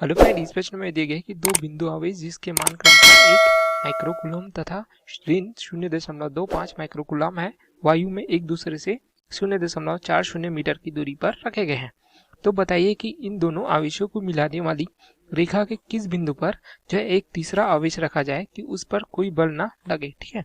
Hello friend, इस प्रश्न में दिए गए कि दो बिंदु आवेश जिसके मान क्रमशः 1 माइक्रोकूलम तथा ऋण 0.25 माइक्रोकूलम है, वायु में एक दूसरे से 0.40 मीटर की दूरी पर रखे गए हैं। तो बताइए कि इन दोनों आवेशों को मिलाने वाली रेखा के किस बिंदु पर जो है एक तीसरा आवेश रखा जाए कि उस पर कोई बल ना लगे। ठीक है,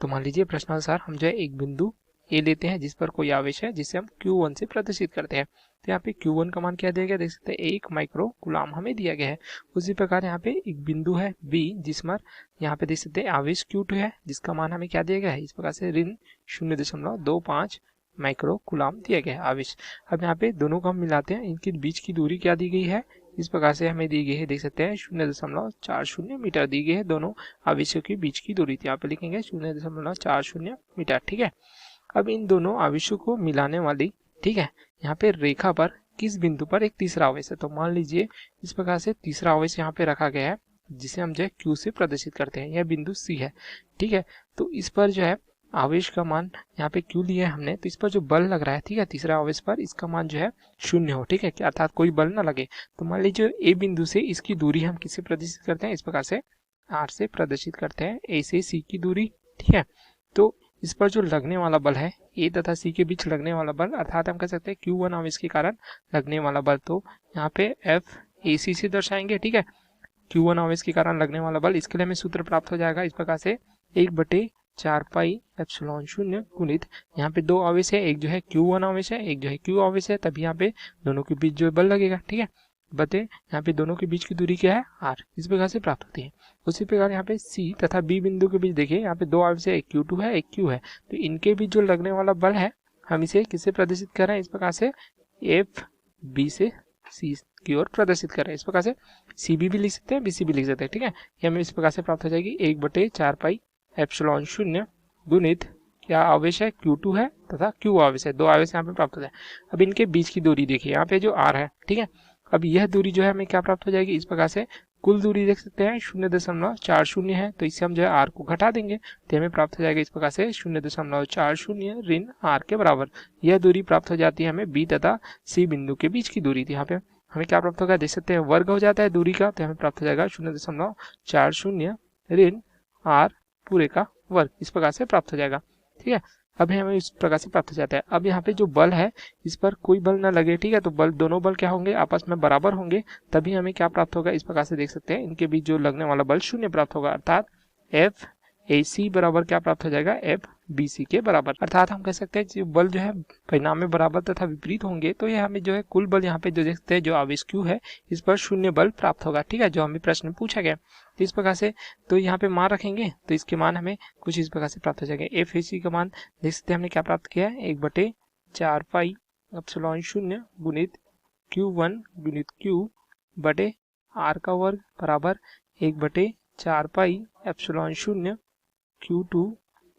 तो मान लीजिए प्रश्नानुसार हम जो है एक बिंदु ए लेते हैं जिस पर कोई आवेश है जिसे हम Q1 से प्रदर्शित करते हैं। तो यहाँ पे Q1 का मान क्या दिया गया, देख सकते हैं 1 माइक्रो कूलम हमें दिया गया है। उसी प्रकार यहाँ पे एक बिंदु है B जिस पर यहाँ पे देख सकते हैं आवेश Q2 है जिसका मान हमें क्या दिया गया है, इस प्रकार से ऋण 0.25 माइक्रो कूलम दिया गया है आवेश। अब यहाँ पे दोनों को हम मिलाते हैं, इनके बीच की दूरी क्या दी गई है, इस प्रकार से हमें दी गई है, देख सकते हैं 0.40 मीटर दी गई है दोनों आवेशों के बीच की दूरी। यहाँ पे लिखेंगे 0.40 मीटर। ठीक है, अब इन दोनों आवेशों को मिलाने वाली, ठीक है, यहाँ पे रेखा पर किस बिंदु पर एक तीसरा आवेश है। तो मान लीजिए इस प्रकार से तीसरा आवेश यहाँ पे रखा गया है जिसे हम जो है Q से प्रदर्शित करते हैं, यह बिंदु C है। ठीक है, तो इस पर जो है आवेश का मान यहाँ पे Q लिया है हमने, तो इस पर जो बल लग रहा है, ठीक है, तीसरा आवेश पर, इसका मान जो है 0 हो। ठीक है, अर्थात कोई बल ना लगे। तो मान लीजिए A बिंदु से इसकी दूरी हम किससे प्रदर्शित करते हैं, इस प्रकार से R से प्रदर्शित करते हैं, A से C की दूरी। ठीक है, तो इस पर जो लगने वाला बल है A तथा C के बीच लगने वाला बल, अर्थात हम कह सकते हैं Q1 आवेश के कारण लगने वाला बल, तो यहाँ पे F AC से दर्शाएंगे। ठीक है, Q1 आवेश के कारण लगने वाला बल, इसके लिए हमें सूत्र प्राप्त हो जाएगा इस प्रकार से 1/4 पाई एप्सिलॉन 0 गुणित, यहाँ पे दो आवेश है, एक जो है Q1 आवेश है, एक जो है Q आवेश है, तभी यहाँ पे दोनों के बीच जो बल लगेगा। ठीक है, बते यहाँ पे दोनों के बीच की दूरी क्या है, R, इस प्रकार से प्राप्त होती है। उसी प्रकार यहाँ पे C तथा B बिंदु के बीच देखिए, यहाँ पे दो आवेश है, एक Q2 है, एक Q है, तो इनके बीच जो लगने वाला बल है हम इसे किससे प्रदर्शित कर रहे हैं, इस प्रकार से F B से C की ओर प्रदर्शित कर रहे हैं। इस प्रकार से CB भी लिख सकते हैं, BC भी लिख सकते हैं। ठीक है, ये हमें इस प्रकार से प्राप्त हो जाएगी 1/4 पाई एप्सिलॉन 0 गुणित, क्या आवेश है, Q2 है तथा Q आवेश है, दो आवेश यहाँ पे प्राप्त हो जाए। अब इनके बीच की दूरी देखिए, यहाँ पे जो R है, ठीक है, अब यह दूरी जो है हमें क्या प्राप्त हो जाएगी, इस प्रकार से कुल दूरी देख सकते हैं 0.40 है, तो इससे हम जो है R को घटा देंगे तो हमें प्राप्त हो जाएगा इस प्रकार से 0.40 ऋण R के बराबर। यह दूरी प्राप्त हो जाती है हमें B तथा C बिंदु के बीच की दूरी थी। यहाँ पे हमें क्या प्राप्त होगा, देख सकते हैं वर्ग हो जाता है दूरी का, तो हमें प्राप्त हो जाएगा 0.40 ऋण R पूरे का वर्ग, इस प्रकार से प्राप्त हो जाएगा। ठीक है, अब हमें इस प्रकार से प्राप्त हो जाता है। अब यहाँ पे जो बल है इस पर कोई बल ना लगे। ठीक है, तो बल, दोनों बल क्या होंगे, आपस में बराबर होंगे, तभी हमें क्या प्राप्त होगा, इस प्रकार से देख सकते हैं इनके बीच जो लगने वाला बल 0 प्राप्त होगा, अर्थात F AC बराबर क्या प्राप्त हो जाएगा, F BC के बराबर। अर्थात हम कह सकते हैं जो बल जो है परिणाम में बराबर तथा विपरीत होंगे, तो ये हमें जो है कुल बल यहाँ पे जो देखते हैं जो आवेश Q है इस पर 0 बल प्राप्त होगा। ठीक है, जो हमें प्रश्न में पूछा गया, तो इस प्रकार से तो यहाँ पे मान रखेंगे तो इसके मान हमें कुछ इस प्रकार से प्राप्त हो जाएगा। F AC का मान देख सकते हैं हमने क्या प्राप्त किया है, 1/4 पाई एप्सिलॉन 0 गुणित Q1 गुणित Q बटे R का वर्ग बराबर 1/4 पाई एप्सिलॉन 0 Q2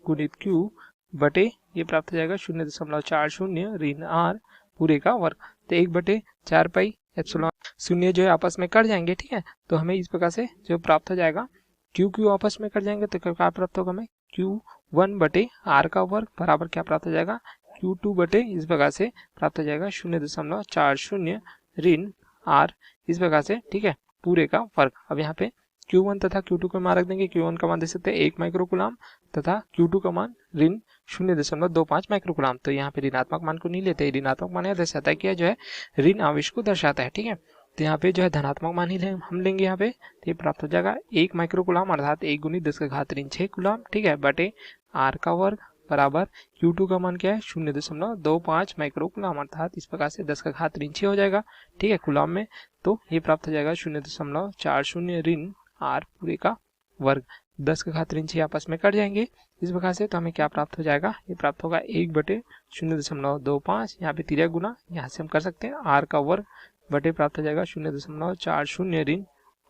गुणित Q बटे, ये प्राप्त हो जाएगा 0.40 ऋण R पूरे का वर्ग। तो 1/4 पाई एप्सिलॉन 0 जो है आपस में कट जाएंगे। ठीक है, तो हमें इस प्रकार से जो प्राप्त हो जाएगा, Q आपस में कट जाएंगे तो क्या प्राप्त होगा हमें, Q1 बटे R का वर्ग बराबर क्या प्राप्त हो जाएगा, Q2 बटे, इस प्रकार से प्राप्त हो जाएगा 0.40 ऋण R, इस प्रकार से। ठीक है, पूरे का वर्ग। अब यहाँ पे Q1 तथा Q2 का मान रख देंगे। Q1 का मान दे सकते हैं 1 माइक्रोकूलम तथा Q2 का मान ऋण 0.25 माइक्रोकूलम। तो यहाँ पे ऋणात्मक मान को नहीं लेते, ऋणात्मक मान यह दर्शाता है कि जो है ऋण आवेश को दर्शाता है। ठीक है, तो यहाँ पे जो है धनात्मक मान ही हम लेंगे यहाँ पे, तो ये प्राप्त हो जाएगा 1 माइक्रोकूलम अर्थात 1 गुणित 10 का घात ऋण 6 कूलम। ठीक है, बटे R का वर्ग बराबर Q2 का मान क्या है 0.25 माइक्रोकूलम अर्थात इस प्रकार से 10 का घात ऋण 6 हो जाएगा। ठीक है, कूलम में, तो ये प्राप्त हो जाएगा 0.40 ऋण R पूरे का वर्ग। 10 का घात ऋण 6 आपस में कट जाएंगे इस प्रकार से, तो हमें क्या प्राप्त हो जाएगा, ये प्राप्त होगा 1/0.25, यहाँ पे तिर्या गुना यहाँ से हम कर सकते हैं R का वर्ग बटे प्राप्त हो जाएगा 0.40 ऋण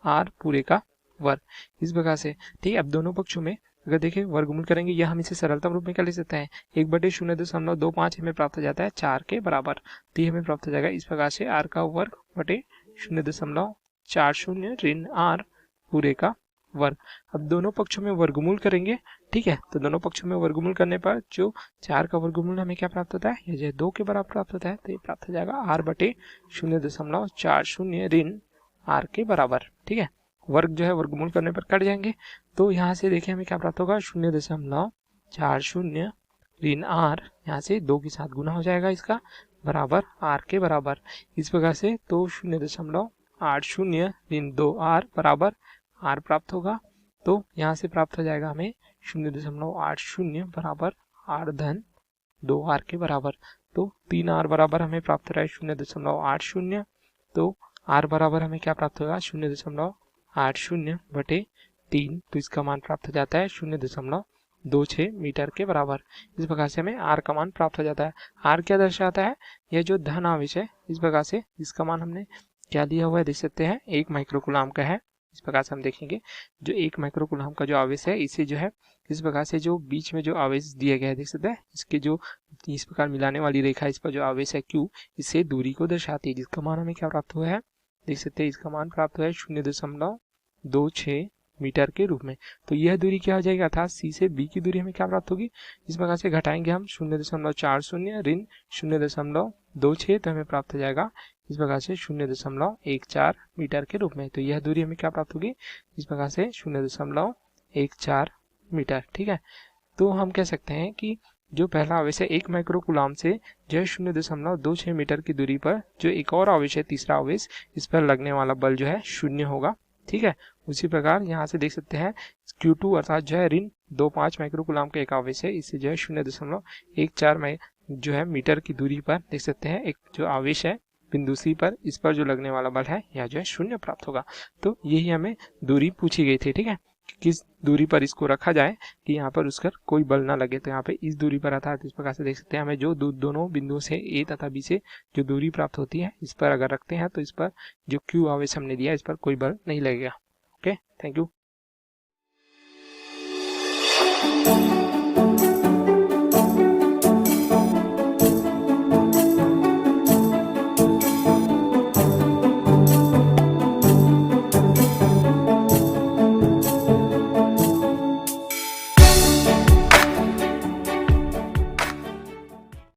R पूरे का वर्ग, इस प्रकार से। ठीक है, अब दोनों पक्षों में अगर देखें वर्गमूल करेंगे, या हम इसे सरलतम रूप में क्या लिख सकते हैं, 1/0.25 हमें प्राप्त हो जाता है 4 के बराबर, तो ये हमें प्राप्त हो जाएगा इस प्रकार से R का वर्ग बटे 0.40 ऋण R पूरे का वर्ग। अब दोनों पक्षों में वर्गमूल करेंगे। ठीक है, तो दोनों पक्षों में वर्गमूल करने पर जो 4 का वर्गमूल हमें क्या प्राप्त होता है, ये 2 के बराबर प्राप्त होता है, तो ये प्राप्त हो जाएगा R बटे 0.40 ऋण आर के बराबर। ठीक है, वर्ग जो है वर्गमूल करने पर कट जाएंगे। तो यहाँ से देखिए हमें क्या प्राप्त होगा, 0.40 ऋण आर, यहाँ से 2 के साथ गुना हो जाएगा इसका, बराबर आर के बराबर। इस प्रकार से तो 0.80 ऋण 2 आर बराबर आर प्राप्त होगा। तो यहाँ से प्राप्त हो जाएगा हमें 0.80 बराबर आर धन 2 आर के बराबर। तो 3 आर बराबर हमें प्राप्त हो रहा है 0.80। तो आर बराबर हमें क्या प्राप्त होगा, 0.80 बटे 3। तो इसका मान प्राप्त हो जाता है 0.26 मीटर के बराबर। इस प्रकार से हमें आर का मान प्राप्त हो जाता है। आर क्या दर्शाता है, यह जो धन आवेश है, इस प्रकार से इसका मान हमने क्या लिया हुआ है देख सकते हैं, 1 माइक्रोकूलम का है। इस प्रकार से हम देखेंगे जो 1 माइक्रोकूलम का जो आवेश है, इसे जो है इस प्रकार से जो बीच में जो आवेश दिया गया है देख सकते हैं, इसके जो इस प्रकार मिलाने वाली रेखा, इस पर जो आवेश है Q, इससे दूरी को दर्शाती है, जिसका मान हमें क्या प्राप्त हुआ है देख सकते हैं, इसका मान प्राप्त हुआ है 0.26 मीटर के रूप में। तो यह दूरी क्या हो जाएगी, अर्थात C से B की दूरी हमें क्या प्राप्त होगी, इस प्रकार से घटाएंगे हम 0.40 ऋण 0.26, तो हमें प्राप्त हो जाएगा इस प्रकार से 0.14 मीटर के रूप में। तो यह दूरी हमें क्या प्राप्त होगी, इस प्रकार से 0.14 मीटर। ठीक है, तो हम कह सकते हैं कि जो पहला आवेश है 1 माइक्रोकूलम से जो है 0.26 मीटर की दूरी पर जो एक और आवेश है तीसरा आवेश, इस पर लगने वाला बल जो है 0 होगा। ठीक है, उसी प्रकार यहाँ से देख सकते हैं Q2 अर्थात जो है ऋण 25 माइक्रोकूलम का एक आवेश है, इससे जो है 0.14 जो है मीटर की दूरी पर देख सकते हैं एक जो आवेश है बिंदु C पर, इस पर जो लगने वाला बल है यह जो है 0 प्राप्त होगा। तो यही हमें दूरी पूछी गई थी। ठीक है, किस दूरी पर इसको रखा जाए कि यहाँ पर उसका कोई बल ना लगे। तो यहाँ पे इस दूरी पर अर्थात इस प्रकार से देख सकते हैं हमें जो दोनों बिंदुओं से A तथा B से जो दूरी प्राप्त होती है, इस पर अगर रखते हैं तो इस पर जो Q आवेश हमने दिया, इस पर कोई बल नहीं लगेगा। Okay, thank you.